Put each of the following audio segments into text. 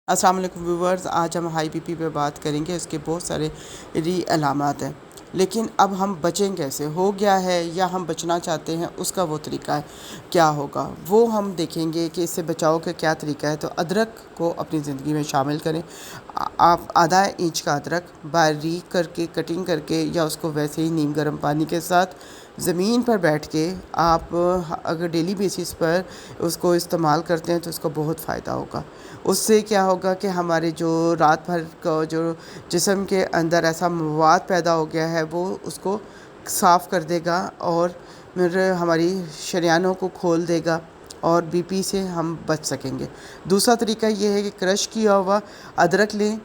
अस्सलाम वालेकुम व्यूवर्स, आज हम हाई बीपी पे बात करेंगे। इसके बहुत सारे अलामात हैं, लेकिन अब हम बचें कैसे? हो गया है या हम बचना चाहते हैं, उसका वो तरीका है क्या होगा वो हम देखेंगे कि इससे बचाव का क्या तरीका है। तो अदरक को अपनी ज़िंदगी में शामिल करें। आप आधा इंच का अदरक बारीक करके कटिंग करके या उसको वैसे ही नीम गर्म पानी के साथ ज़मीन पर बैठ के आप अगर डेली बेसिस पर उसको इस्तेमाल करते हैं तो उसका बहुत फ़ायदा होगा। उससे क्या होगा कि हमारे जो रात भर का जो जिस्म के अंदर ऐसा मवाद पैदा हो गया है वो उसको साफ़ कर देगा और फिर हमारी शरियानों को खोल देगा और बीपी से हम बच सकेंगे। दूसरा तरीका ये है कि क्रश किया हुआ अदरक लें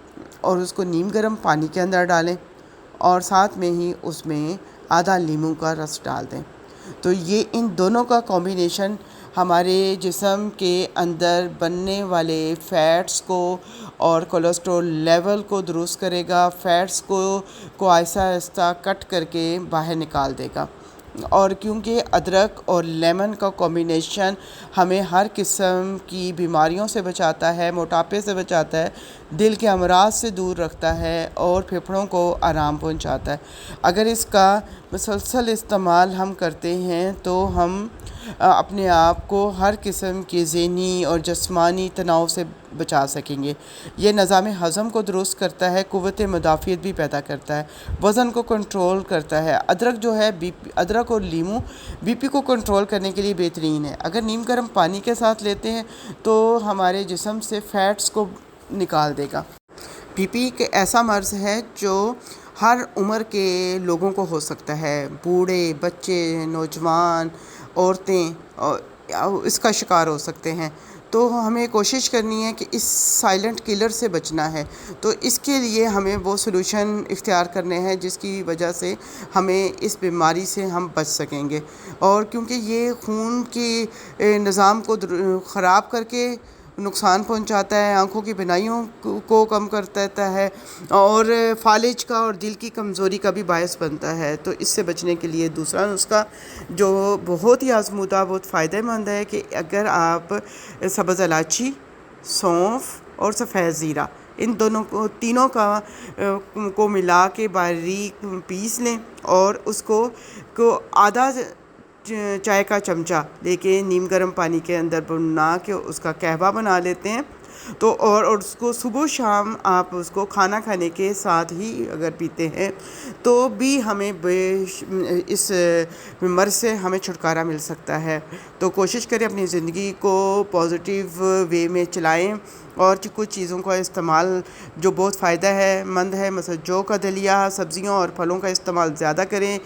और उसको नीम गर्म पानी के अंदर डालें और साथ में ही उसमें आधा नींबू का रस डाल दें। तो ये इन दोनों का कॉम्बिनेशन हमारे जिस्म के अंदर बनने वाले फ़ैट्स को और कोलेस्ट्रॉल लेवल को दुरुस्त करेगा। फ़ैट्स को आहिस्ता आहिस्ता कट करके बाहर निकाल देगा। और क्योंकि अदरक और लेमन का कॉम्बिनेशन हमें हर किस्म की बीमारियों से बचाता है, मोटापे से बचाता है, दिल के अमराज से दूर रखता है और फेफड़ों को आराम पहुंचाता है। अगर इसका मुसलसल इस्तेमाल हम करते हैं तो हम अपने आप को हर किस्म के ज़हनी और जिस्मानी तनाव से बचा सकेंगे। ये निज़ाम हज़म को दुरुस्त करता है, क़ुव्वत मुदाफ़ियत भी पैदा करता है, वज़न को कंट्रोल करता है। अदरक जो है अदरक और नींबू बीपी को कंट्रोल करने के लिए बेहतरीन है। अगर नीम गर्म पानी के साथ लेते हैं तो हमारे जिस्म से फ़ैट्स को निकाल देगा। बीपी एक ऐसा मर्ज़ है जो हर उम्र के लोगों को हो सकता है। बूढ़े, बच्चे, नौजवान, औरतें इसका शिकार हो सकते हैं। तो हमें कोशिश करनी है कि इस साइलेंट किलर से बचना है। तो इसके लिए हमें वो सॉल्यूशन इख्तियार करने हैं जिसकी वजह से हमें इस बीमारी से हम बच सकेंगे। और क्योंकि ये खून की निज़ाम को ख़राब करके नुकसान पहुंचाता है, आँखों की बीनाइयों को कम कर देता है और फालिज का और दिल की कमज़ोरी का भी बायस बनता है। तो इससे बचने के लिए दूसरा नुस्खा जो बहुत ही आज़मूदा, बहुत फ़ायदेमंद है कि अगर आप सब्ज़ इलायची, सौंफ और सफ़ेद ज़ीरा इन दोनों को तीनों को मिला के बारीक पीस लें और उसको आधा चाय का चमचा लेके नीम गर्म पानी के अंदर बना के उसका कहवा बना लेते हैं। तो और उसको सुबह शाम आप उसको खाना खाने के साथ ही अगर पीते हैं तो भी हमें इस मर्ज़ से हमें छुटकारा मिल सकता है। तो कोशिश करें अपनी ज़िंदगी को पॉजिटिव वे में चलाएं और कुछ चीज़ों का इस्तेमाल जो बहुत फ़ायदा है मंद है, मसलन जौ का दलिया, सब्ज़ियों और फलों का इस्तेमाल ज़्यादा करें,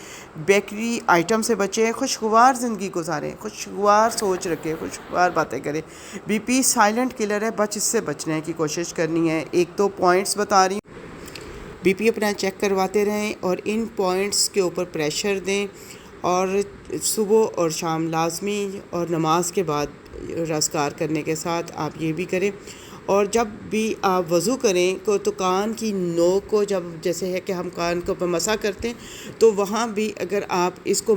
बेकरी आइटम से बचें, खुशगवार ज़िंदगी गुजारें, खुशगवार सोच रखें, खुशगवार बातें करें। बीपी साइलेंट किलर है, इससे बचने की कोशिश करनी है। एक दो पॉइंट्स बता रही हूँ। बीपी अपना चेक करवाते रहें और इन पॉइंट्स के ऊपर प्रेशर दें और सुबह और शाम लाजमी और नमाज के बाद रज़्कार करने के साथ आप ये भी करें। और जब भी आप वज़ू करें तो कान की नोक को जब जैसे है कि हम कान को मसा करते हैं तो वहाँ भी अगर आप इसको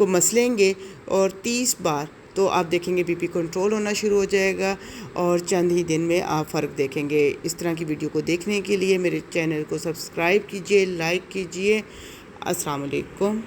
मसलेंगे और 30 बार तो आप देखेंगे बीपी कंट्रोल होना शुरू हो जाएगा और चंद ही दिन में आप फ़र्क देखेंगे। इस तरह की वीडियो को देखने के लिए मेरे चैनल को सब्सक्राइब कीजिए, लाइक कीजिए। अस्सलाम वालेकुम।